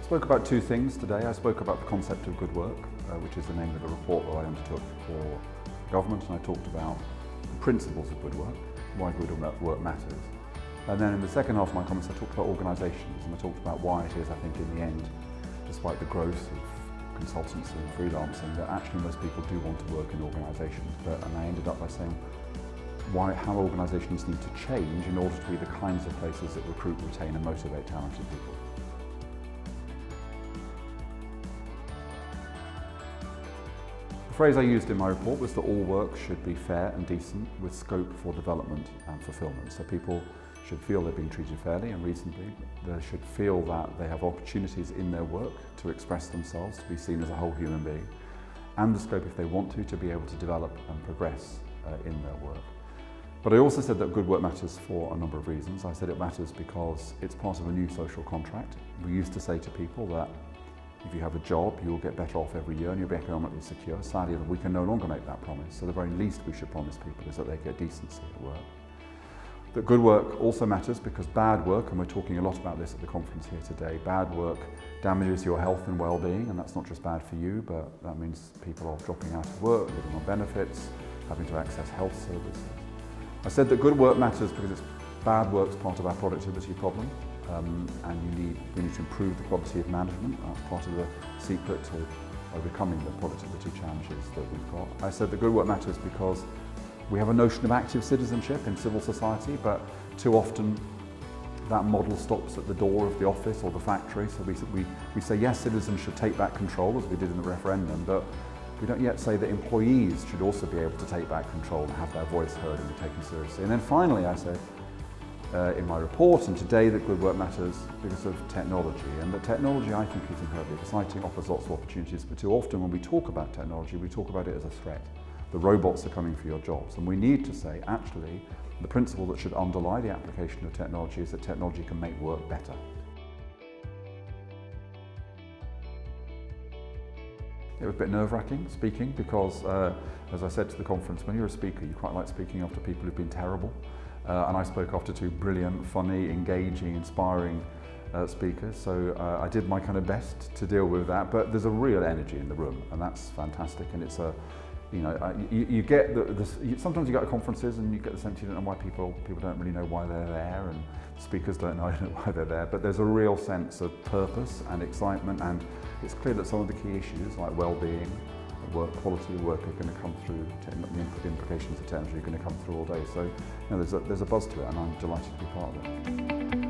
I spoke about two things today. I spoke about the concept of good work, which is the name of the report that I undertook for government, and I talked about the principles of good work, why good work matters. And then in the second half of my comments I talked about organisations, and I talked about why it is, I think, in the end, despite the growth of consultancy and freelancing, that actually most people do want to work in organisations. And I ended up by saying how organisations need to change in order to be the kinds of places that recruit, retain and motivate talented people. The phrase I used in my report was that all work should be fair and decent with scope for development and fulfilment. So people should feel they're being treated fairly and reasonably. They should feel that they have opportunities in their work to express themselves, to be seen as a whole human being, and the scope, if they want to be able to develop and progress in their work. But I also said that good work matters for a number of reasons. I said it matters because it's part of a new social contract. We used to say to people that if you have a job, you'll get better off every year and you'll be economically secure. Sadly, we can no longer make that promise. So the very least we should promise people is that they get decency at work. That good work also matters because bad work, and we're talking a lot about this at the conference here today, bad work damages your health and well-being, and that's not just bad for you, but that means people are dropping out of work, living on benefits, having to access health services. I said that good work matters because bad work's part of our productivity problem. And we need to improve the quality of management. That's part of the secret to overcoming the productivity challenges that we've got. I said that good work matters because we have a notion of active citizenship in civil society, but too often that model stops at the door of the office or the factory. So we say yes, citizens should take back control, as we did in the referendum, but we don't yet say that employees should also be able to take back control and have their voice heard and be taken seriously. And then finally I said in my report and today that good work matters because of technology, and that technology I think is incredibly exciting, offers lots of opportunities, but too often when we talk about technology we talk about it as a threat. The robots are coming for your jobs, and we need to say actually the principle that should underlie the application of technology is that technology can make work better. It was a bit nerve-wracking speaking because, as I said to the conference, when you're a speaker you quite like speaking after people who've been terrible. And I spoke after two brilliant, funny, engaging, inspiring speakers, so I did my kind of best to deal with that, but there's a real energy in the room and that's fantastic, and it's a, you get sometimes you go to conferences and you get the sense you don't know why people don't really know why they're there, and speakers don't know why they're there, but there's a real sense of purpose and excitement, and it's clear that some of the key issues like well-being, work, quality of work are going to come through, the implications of technology are going to come through all day. So there's a buzz to it and I'm delighted to be part of it.